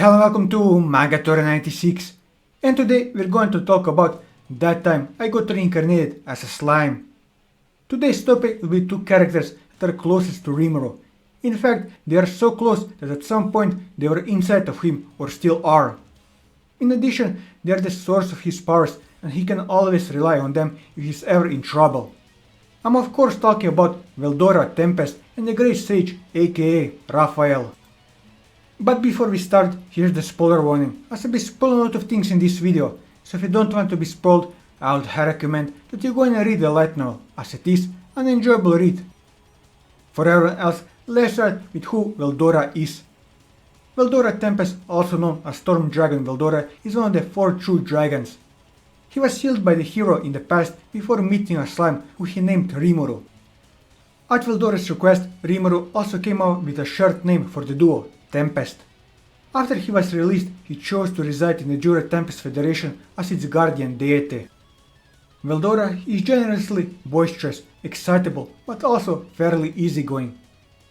Hello and welcome to Veldora 96, and today we're going to talk about that time I got reincarnated as a slime. Today's topic will be two characters that are closest to Rimuru. In fact, they are so close that at some point they were inside of him or still are. In addition, they are the source of his powers and he can always rely on them if he's ever in trouble. I'm of course talking about Veldora Tempest and the Great Sage aka Raphael. But before we start, here's the spoiler warning, as I'll be spoiling a lot of things in this video, so if you don't want to be spoiled, I would recommend that you go and read the light novel, as it is an enjoyable read. For everyone else, let's start with who Veldora is. Veldora Tempest, also known as Storm Dragon Veldora, is one of the 4 true dragons. He was healed by the hero in the past before meeting a slime who he named Rimuru. At Veldora's request, Rimuru also came up with a short name for the duo, Tempest. After he was released, he chose to reside in the Veldora Tempest Federation as its guardian deity. Veldora is generously boisterous, excitable, but also fairly easygoing.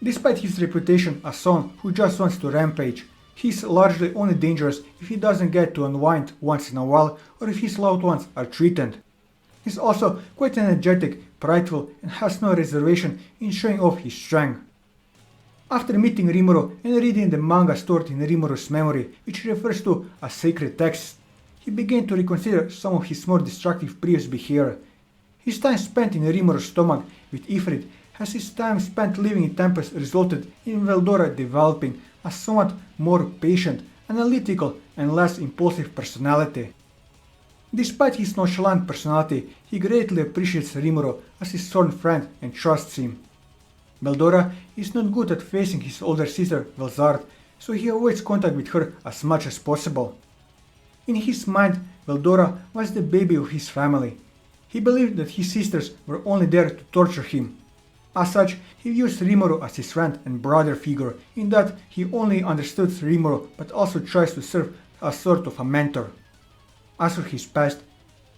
Despite his reputation as someone who just wants to rampage, he is largely only dangerous if he doesn't get to unwind once in a while or if his loved ones are threatened. He is also quite energetic, prideful, and has no reservation in showing off his strength. After meeting Rimuru and reading the manga stored in Rimuru's memory, which refers to as sacred texts, he began to reconsider some of his more destructive previous behavior. His time spent in Rimuru's stomach with Ifrit as his time spent living in Tempest resulted in Veldora developing a somewhat more patient, analytical, and less impulsive personality. Despite his nonchalant personality, he greatly appreciates Rimuru as his sworn friend and trusts him. Veldora is not good at facing his older sister Velzard, so he avoids contact with her as much as possible. In his mind, Veldora was the baby of his family. He believed that his sisters were only there to torture him. As such, he views Rimuru as his friend and brother figure, in that he only understood Rimuru but also tries to serve as sort of a mentor. As for his past,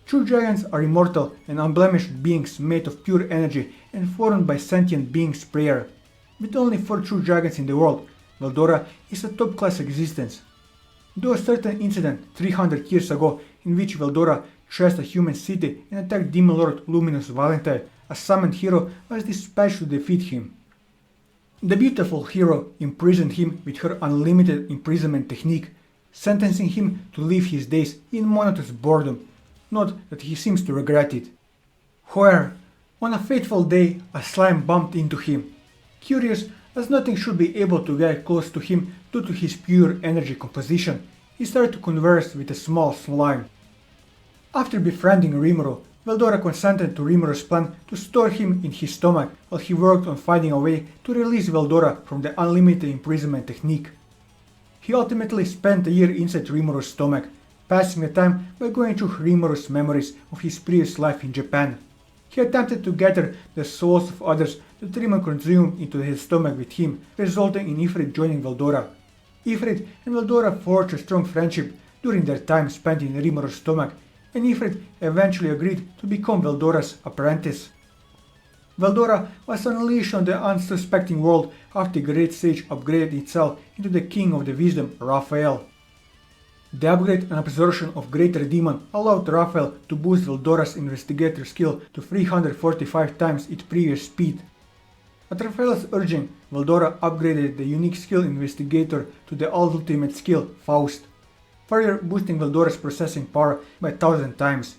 true dragons are immortal and unblemished beings made of pure energy and formed by sentient beings' prayer. With only 4 true dragons in the world, Veldora is a top-class existence. Though a certain incident 300 years ago in which Veldora trashed a human city and attacked Demon Lord Luminous Valentine, a summoned hero was dispatched to defeat him. The beautiful hero imprisoned him with her unlimited imprisonment technique, sentencing him to live his days in monotonous boredom. Not that he seems to regret it. However, on a fateful day, a slime bumped into him. Curious, as nothing should be able to get close to him due to his pure energy composition, he started to converse with a small slime. After befriending Rimuru, Veldora consented to Rimuru's plan to store him in his stomach while he worked on finding a way to release Veldora from the unlimited imprisonment technique. He ultimately spent a year inside Rimuru's stomach, passing the time by going through Rimuru's memories of his previous life in Japan. He attempted to gather the souls of others that Rimuru consumed into his stomach with him, resulting in Ifrit joining Veldora. Ifrit and Veldora forged a strong friendship during their time spent in Rimuru's stomach, and Ifrit eventually agreed to become Veldora's apprentice. Veldora was unleashed on the unsuspecting world after the Great Sage upgraded itself into the King of the Wisdom, Raphael. The upgrade and absorption of Greater Demon allowed Raphael to boost Veldora's investigator skill to 345 times its previous speed. At Raphael's urging, Veldora upgraded the unique skill Investigator to the ultimate skill Faust, further boosting Veldora's processing power by 1000 times.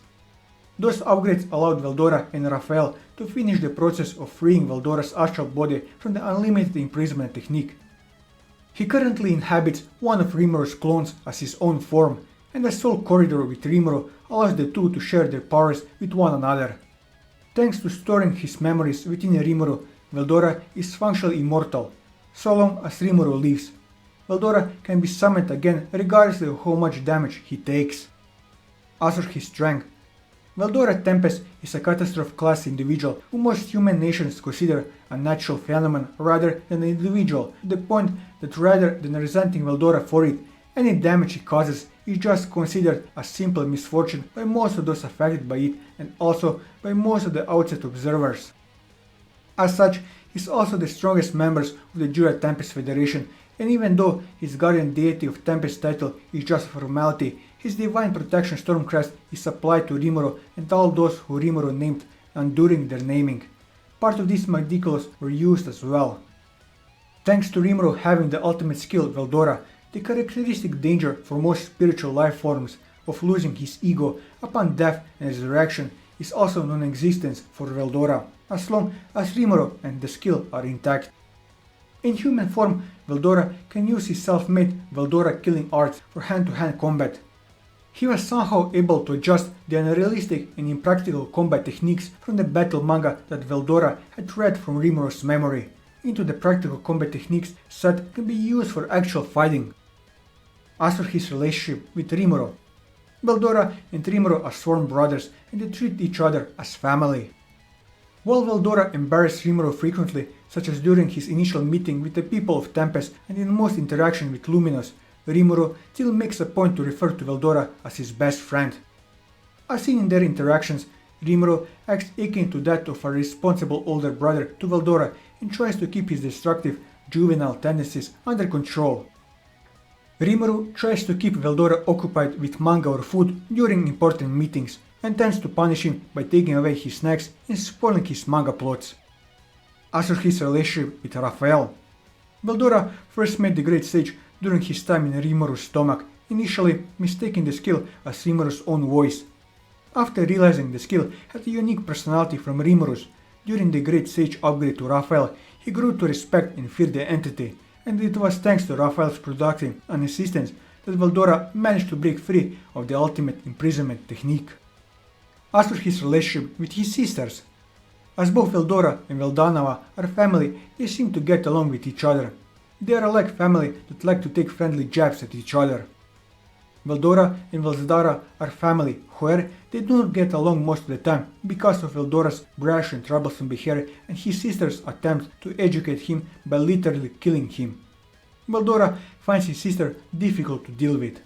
Those upgrades allowed Veldora and Raphael to finish the process of freeing Veldora's astral body from the unlimited imprisonment technique. He currently inhabits one of Rimuru's clones as his own form, and the soul corridor with Rimuru allows the two to share their powers with one another. Thanks to storing his memories within Rimuru, Veldora is functionally immortal. So long as Rimuru lives, Veldora can be summoned again regardless of how much damage he takes. As for his strength, Veldora Tempest is a catastrophe-class individual who most human nations consider a natural phenomenon rather than an individual, to the point that rather than resenting Veldora for it, any damage he causes is just considered a simple misfortune by most of those affected by it and also by most of the outside observers. As such, he is also the strongest members of the Veldora Tempest Federation and even though his guardian deity of Tempest title is just a formality, his divine protection Stormcrest is applied to Rimuru and all those who Rimuru named and during their naming. Part of these Magdiculos were used as well. Thanks to Rimuru having the ultimate skill Veldora, the characteristic danger for most spiritual life forms of losing his ego upon death and resurrection is also non-existence for Veldora, as long as Rimuru and the skill are intact. In human form, Veldora can use his self-made Veldora killing arts for hand-to-hand combat. He was somehow able to adjust the unrealistic and impractical combat techniques from the battle manga that Veldora had read from Rimuru's memory into the practical combat techniques that can be used for actual fighting. As for his relationship with Rimuru, Veldora and Rimuru are sworn brothers and they treat each other as family. While Veldora embarrassed Rimuru frequently, such as during his initial meeting with the people of Tempest and in most interaction with Luminous, Rimuru still makes a point to refer to Veldora as his best friend. As seen in their interactions, Rimuru acts akin to that of a responsible older brother to Veldora and tries to keep his destructive, juvenile tendencies under control. Rimuru tries to keep Veldora occupied with manga or food during important meetings and tends to punish him by taking away his snacks and spoiling his manga plots. As for his relationship with Raphael, Veldora first met the Great Sage during his time in Rimuru's stomach, initially mistaking the skill as Rimuru's own voice. After realizing the skill had a unique personality from Rimuru's, during the Great Sage upgrade to Raphael, he grew to respect and fear the entity, and it was thanks to Raphael's productive and assistance that Veldora managed to break free of the ultimate imprisonment technique. As for his relationship with his sisters, as both Veldora and Veldanava are family, they seem to get along with each other. They are like family that like to take friendly jabs at each other. Veldora and Velzdara are family, however, they do not get along most of the time because of Veldora's brash and troublesome behavior and his sister's attempt to educate him by literally killing him. Veldora finds his sister difficult to deal with.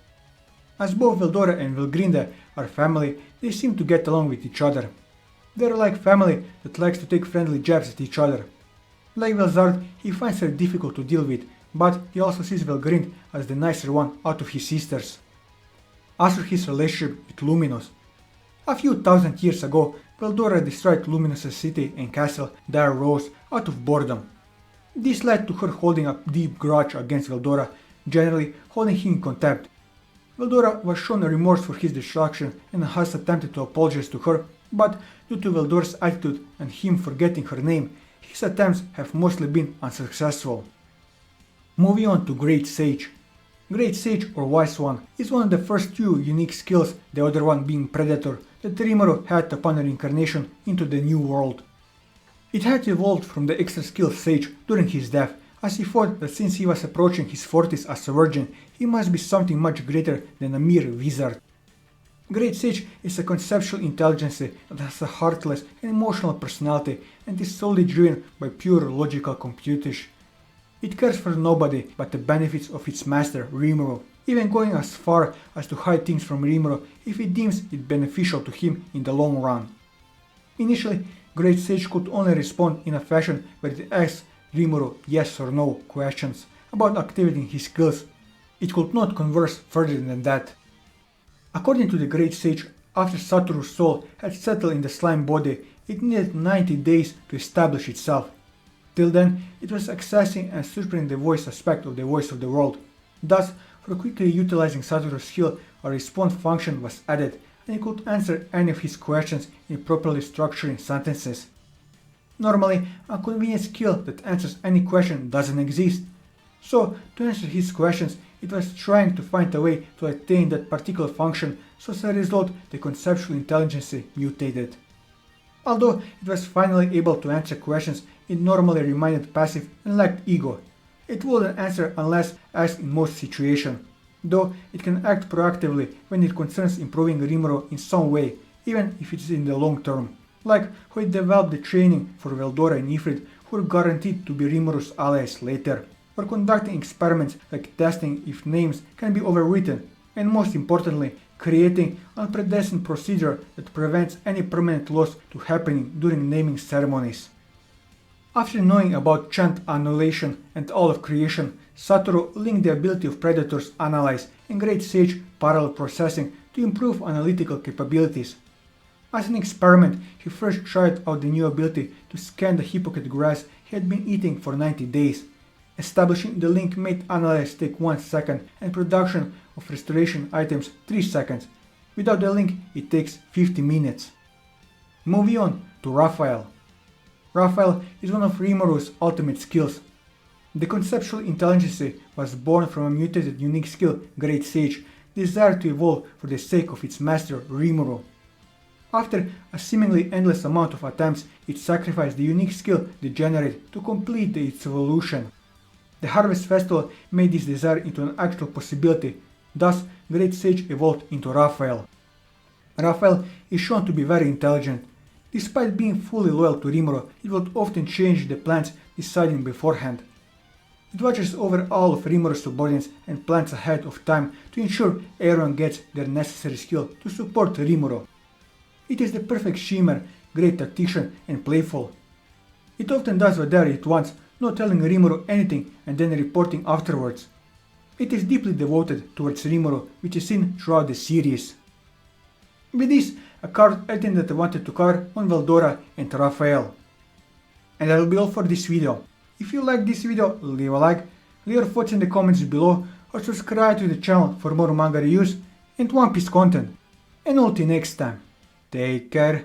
As both Veldora and Velgrinda are family, they seem to get along with each other. They are like family that likes to take friendly jabs at each other. Like Velzard, he finds her difficult to deal with, but he also sees Velgrind as the nicer one out of his sisters. As for his relationship with Luminous, a few thousand years ago, Veldora destroyed Luminous's city and castle Dire Rose out of boredom. This led to her holding a deep grudge against Veldora, generally holding him in contempt. Veldora was shown a remorse for his destruction and has attempted to apologize to her, but due to Veldora's attitude and him forgetting her name, his attempts have mostly been unsuccessful. Moving on to Great Sage. Great Sage or Wise One is one of the first two unique skills, the other one being Predator, that Rimuru had upon reincarnation into the new world. It had evolved from the extra skill Sage during his death, as he thought that since he was approaching his 40s as a virgin, he must be something much greater than a mere wizard. Great Sage is a conceptual intelligence that has a heartless and emotional personality and is solely driven by pure logical computation. It cares for nobody but the benefits of its master, Rimuru, even going as far as to hide things from Rimuru if it deems it beneficial to him in the long run. Initially, Great Sage could only respond in a fashion where it asks Rimuru yes or no questions about activating his skills. It could not converse further than that. According to the Great Sage, after Satoru's soul had settled in the slime body, it needed 90 days to establish itself. Till then, it was accessing and suppressing the voice aspect of the voice of the world. Thus, for quickly utilizing Satoru's skill, a response function was added, and it could answer any of his questions in properly structuring sentences. Normally, a convenient skill that answers any question doesn't exist. So, to answer his questions, it was trying to find a way to attain that particular function, so as a result the conceptual intelligence mutated. Although it was finally able to answer questions, it normally remained passive and lacked ego. It wouldn't answer unless asked in most situations, though it can act proactively when it concerns improving Rimuru in some way, even if it is in the long term, like how it developed the training for Veldora and Ifrit, who are guaranteed to be Rimuru's allies later, or conducting experiments like testing if names can be overwritten, and most importantly, creating a predestined procedure that prevents any permanent loss to happening during naming ceremonies. After knowing about chant annihilation and all of creation, Satoru linked the ability of predators analyze and Great Sage parallel processing to improve analytical capabilities. As an experiment, he first tried out the new ability to scan the hypocrite grass he had been eating for 90 days. Establishing the link made analyze take 1 second and production of restoration items 3 seconds. Without the link, it takes 50 minutes. Moving on to Raphael. Raphael is one of Rimuru's ultimate skills. The conceptual intelligence was born from a mutated unique skill, Great Sage, desired to evolve for the sake of its master, Rimuru. After a seemingly endless amount of attempts, it sacrificed the unique skill degenerate to complete its evolution. The Harvest Festival made this desire into an actual possibility, thus Great Sage evolved into Raphael. Raphael is shown to be very intelligent. Despite being fully loyal to Rimuru, it would often change the plans deciding beforehand. It watches over all of Rimuru's subordinates and plans ahead of time to ensure everyone gets their necessary skill to support Rimuru. It is the perfect shimmer, great tactician and playful. It often does whatever it wants, not telling Rimuru anything and then reporting afterwards. It is deeply devoted towards Rimuru, which is seen throughout the series. With this, I covered everything that I wanted to cover on Veldora and Raphael. And that will be all for this video. If you like this video, leave a like, leave your thoughts in the comments below, or subscribe to the channel for more manga reviews and One Piece content. And until next time, take care.